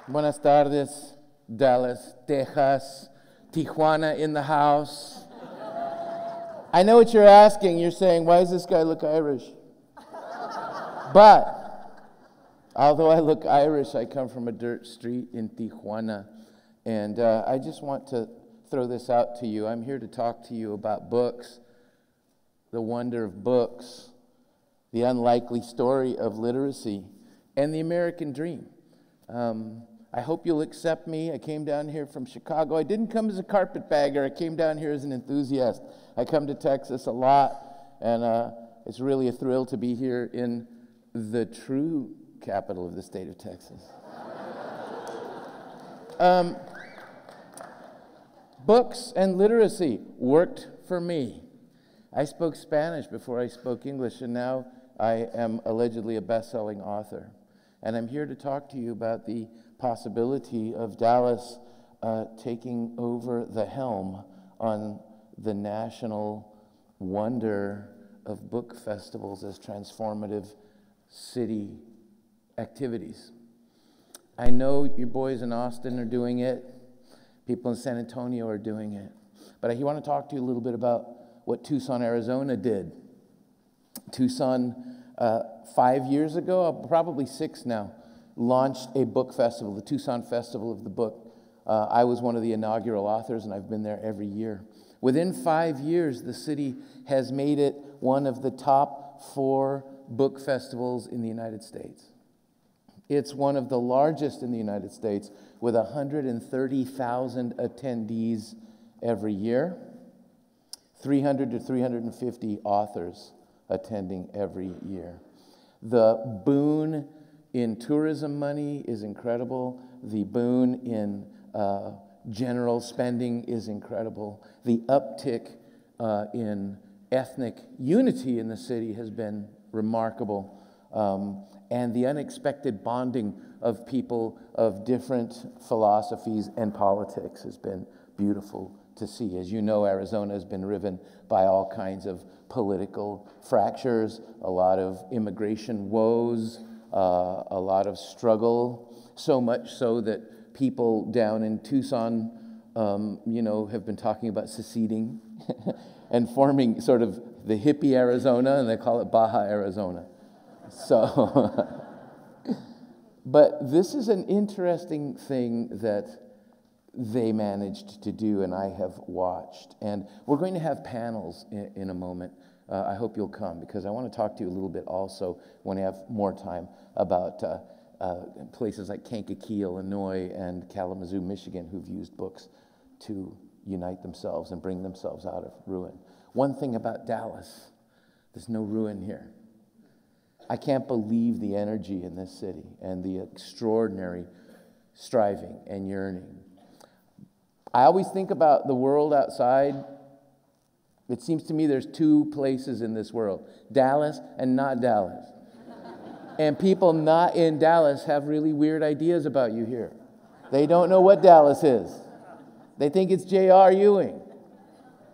Buenas tardes, Dallas, Texas, Tijuana in the house. I know what you're asking. You're saying, why does this guy look Irish? But, although I look Irish, I come from a dirt street in Tijuana. And I just want to throw this out to you. I'm here to talk to you about books, the wonder of books, the unlikely story of literacy, and the American dream. I hope you'll accept me. I came down here from Chicago. I didn't come as a carpetbagger. I came down here as an enthusiast. I come to Texas a lot, and it's really a thrill to be here in the true capital of the state of Texas. Books and literacy worked for me. I spoke Spanish before I spoke English, and now I am allegedly a best-selling author. And I'm here to talk to you about the possibility of Dallas taking over the helm on the national wonder of book festivals as transformative city activities. I know your boys in Austin are doing it. People in San Antonio are doing it. But I want to talk to you a little bit about what Tucson, Arizona did. Tucson, 5 years ago, probably 6 now, launched a book festival, the Tucson Festival of the Book. I was one of the inaugural authors, and I've been there every year. Within 5 years, the city has made it one of the top 4 book festivals in the United States. It's one of the largest in the United States, with 130,000 attendees every year, 300 to 350 authors attending every year. The boon in tourism money is incredible. The boon in general spending is incredible. The uptick in ethnic unity in the city has been remarkable. And the unexpected bonding of people of different philosophies and politics has been beautiful to see. As you know, Arizona has been riven by all kinds of political fractures, a lot of immigration woes, a lot of struggle, so much so that people down in Tucson, have been talking about seceding and forming sort of the hippie Arizona, and they call it Baja Arizona. So, but this is an interesting thing that they managed to do, and I have watched. And we're going to have panels in a moment. I hope you'll come, because I want to talk to you a little bit also, when I have more time, about places like Kankakee, Illinois, and Kalamazoo, Michigan, who've used books to unite themselves and bring themselves out of ruin. One thing about Dallas, there's no ruin here. I can't believe the energy in this city and the extraordinary striving and yearning. I always think about the world outside. It seems to me there's 2 places in this world, Dallas and not Dallas. And people not in Dallas have really weird ideas about you here. They don't know what Dallas is. They think it's J.R. Ewing.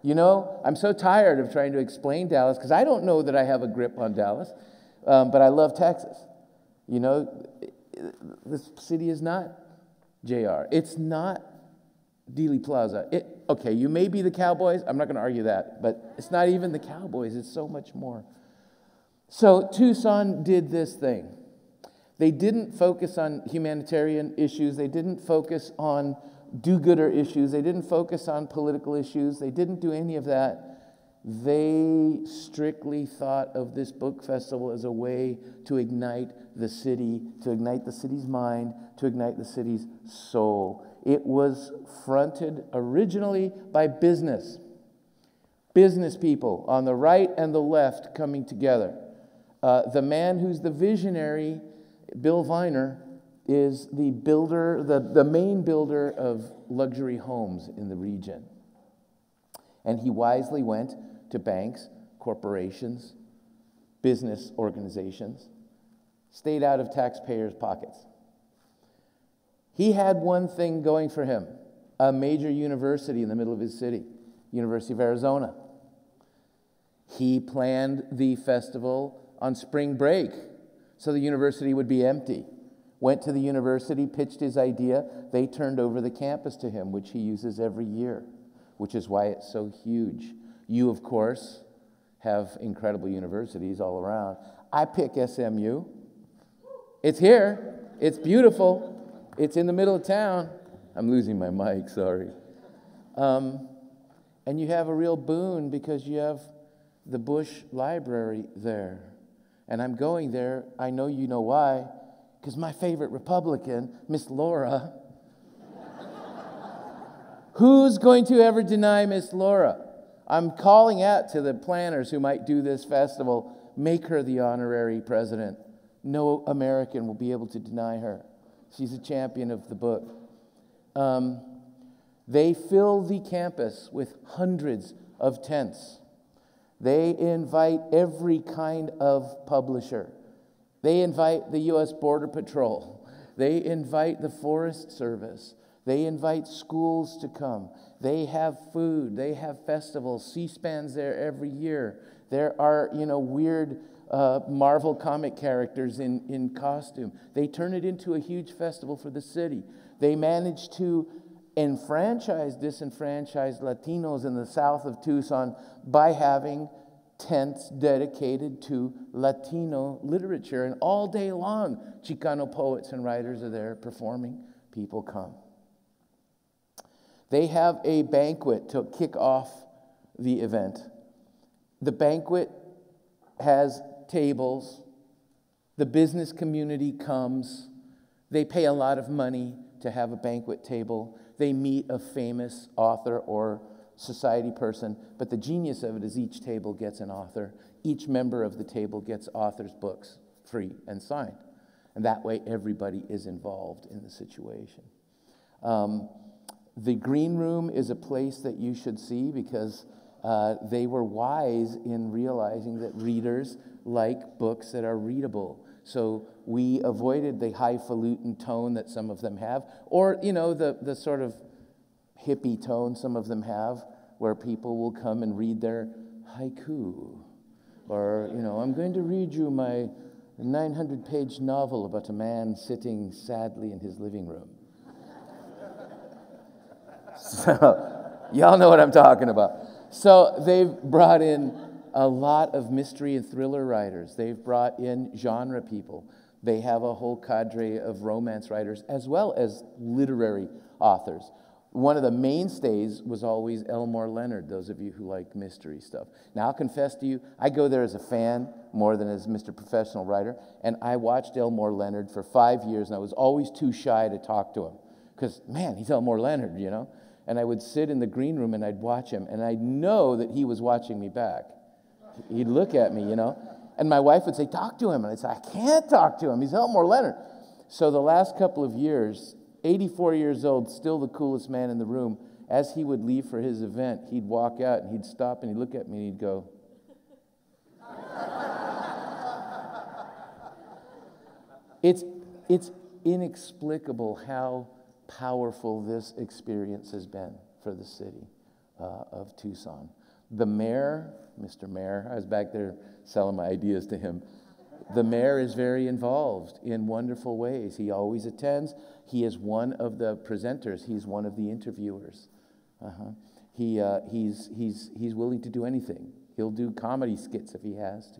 You know, I'm so tired of trying to explain Dallas, because I don't know that I have a grip on Dallas. But I love Texas. You know, this city is not JR. It's not Dealey Plaza. Okay, you may be the Cowboys. I'm not going to argue that. But it's not even the Cowboys. It's so much more. So Tucson did this thing. They didn't focus on humanitarian issues. They didn't focus on do-gooder issues. They didn't focus on political issues. They didn't do any of that. They strictly thought of this book festival as a way to ignite the city, to ignite the city's mind, to ignite the city's soul. It was fronted originally by business people on the right and the left coming together. The man who's the visionary, Bill Viner, is the builder, the main builder of luxury homes in the region. And he wisely went to banks, corporations, business organizations, stayed out of taxpayers' pockets. He had one thing going for him, a major university in the middle of his city, University of Arizona. He planned the festival on spring break, so the university would be empty. went to the university, pitched his idea. They turned over the campus to him, which he uses every year, which is why it's so huge. You, of course, have incredible universities all around. I pick SMU. It's here. It's beautiful. It's in the middle of town. I'm losing my mic, sorry. And you have a real boon because you have the Bush Library there. And I'm going there, I know you know why, because my favorite Republican, Miss Laura. Who's going to ever deny Miss Laura? I'm calling out to the planners who might do this festival, make her the honorary president. No American will be able to deny her. She's a champion of the book. They fill the campus with hundreds of tents. They invite every kind of publisher. They invite the U.S. Border Patrol. They invite the Forest Service. They invite schools to come. They have food. They have festivals. C-SPAN's there every year. There are, weird Marvel comic characters in costume. They turn it into a huge festival for the city. They manage to disenfranchised Latinos in the south of Tucson by having tents dedicated to Latino literature. And all day long, Chicano poets and writers are there performing. People come. They have a banquet to kick off the event. The banquet has tables. The business community comes. They pay a lot of money to have a banquet table. They meet a famous author or society person, but the genius of it is each table gets an author. Each member of the table gets authors' books free and signed. And that way everybody is involved in the situation. The green room is a place that you should see because they were wise in realizing that readers like books that are readable. So we avoided the highfalutin tone that some of them have, or, the sort of hippie tone some of them have, where people will come and read their haiku. Or, I'm going to read you my 900-page novel about a man sitting sadly in his living room. So, y'all know what I'm talking about. So they've brought in a lot of mystery and thriller writers. They've brought in genre people. They have a whole cadre of romance writers as well as literary authors. One of the mainstays was always Elmore Leonard, those of you who like mystery stuff. Now, I'll confess to you, I go there as a fan more than as Mr. Professional Writer, and I watched Elmore Leonard for 5 years, and I was always too shy to talk to him because, man, he's Elmore Leonard, And I would sit in the green room, and I'd watch him, and I'd know that he was watching me back. He'd look at me, And my wife would say, talk to him. And I'd say, I can't talk to him. He's Elmore Leonard. So the last couple of years, 84 years old, still the coolest man in the room, as he would leave for his event, he'd walk out and he'd stop and he'd look at me and he'd go, It's inexplicable how powerful this experience has been for the city of Tucson. The mayor, Mr. Mayor, I was back there selling my ideas to him. The mayor is very involved in wonderful ways. He always attends. He is one of the presenters. He's one of the interviewers. He's willing to do anything. He'll do comedy skits if he has to.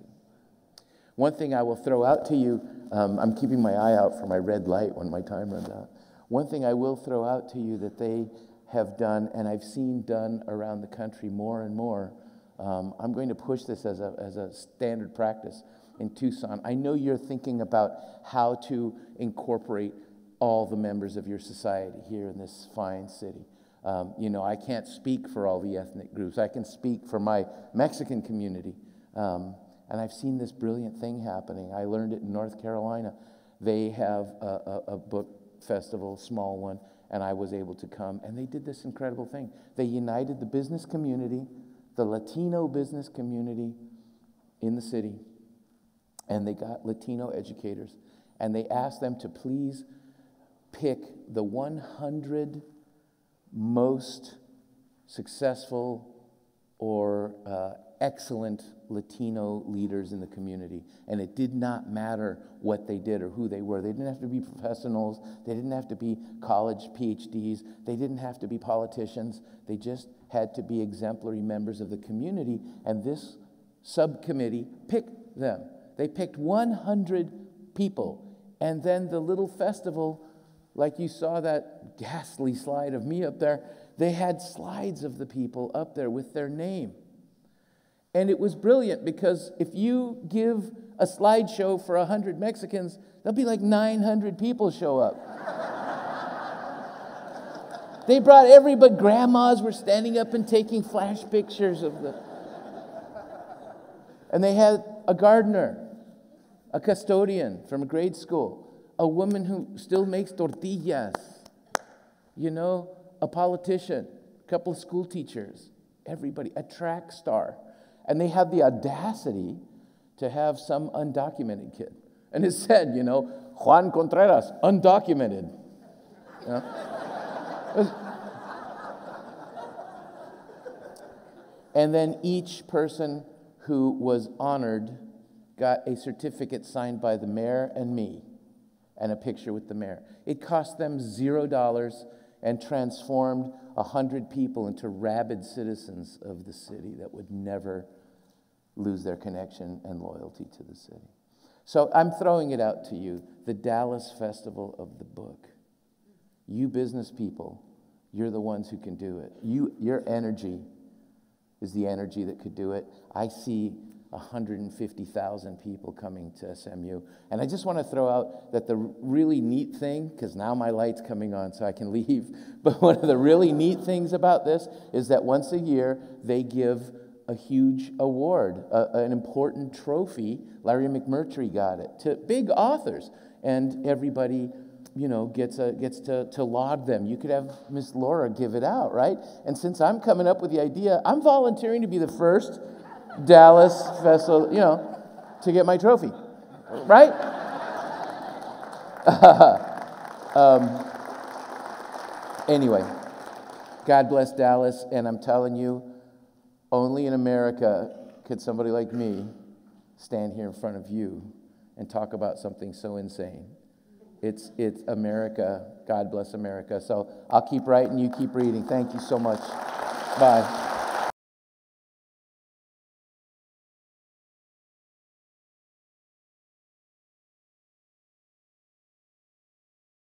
One thing I will throw out to you, I'm keeping my eye out for my red light when my time runs out. One thing I will throw out to you that they have done, and I've seen done around the country more and more, I'm going to push this as a standard practice in Tucson. I know you're thinking about how to incorporate all the members of your society here in this fine city. I can't speak for all the ethnic groups. I can speak for my Mexican community. And I've seen this brilliant thing happening. I learned it in North Carolina. They have a book festival, small one, and I was able to come. And they did this incredible thing. They united the business community, the Latino business community in the city, and they got Latino educators. And they asked them to please pick the 100 most successful or excellent Latino leaders in the community. And it did not matter what they did or who they were. They didn't have to be professionals. They didn't have to be college PhDs. They didn't have to be politicians. They just had to be exemplary members of the community. And this subcommittee picked them. They picked 100 people. And then the little festival, like you saw that ghastly slide of me up there, they had slides of the people up there with their name. And it was brilliant because if you give a slideshow for 100 Mexicans, there'll be like 900 people show up. They brought everybody. Grandmas were standing up and taking flash pictures of the... And they had a gardener, a custodian from a grade school, a woman who still makes tortillas, a politician, a couple of school teachers, everybody, a track star. And they had the audacity to have some undocumented kid. And it said, Juan Contreras, undocumented. And then each person who was honored got a certificate signed by the mayor and me and a picture with the mayor. It cost them $0 and transformed 100 people into rabid citizens of the city that would never lose their connection and loyalty to the city. So I'm throwing it out to you, the Dallas Festival of the Book. You business people, you're the ones who can do it. Your energy is the energy that could do it. I see 150,000 people coming to SMU. And I just want to throw out that the really neat thing, because now my light's coming on so I can leave, but one of the really neat things about this is that once a year they give a huge award, an important trophy. Larry McMurtry got it, to big authors. And everybody, gets to laud them. You could have Miss Laura give it out, right? And since I'm coming up with the idea, I'm volunteering to be the first Dallas Festival, to get my trophy, right? Anyway, God bless Dallas, and I'm telling you, only in America could somebody like me stand here in front of you and talk about something so insane. It's America. God bless America. So I'll keep writing, you keep reading. Thank you so much. Bye.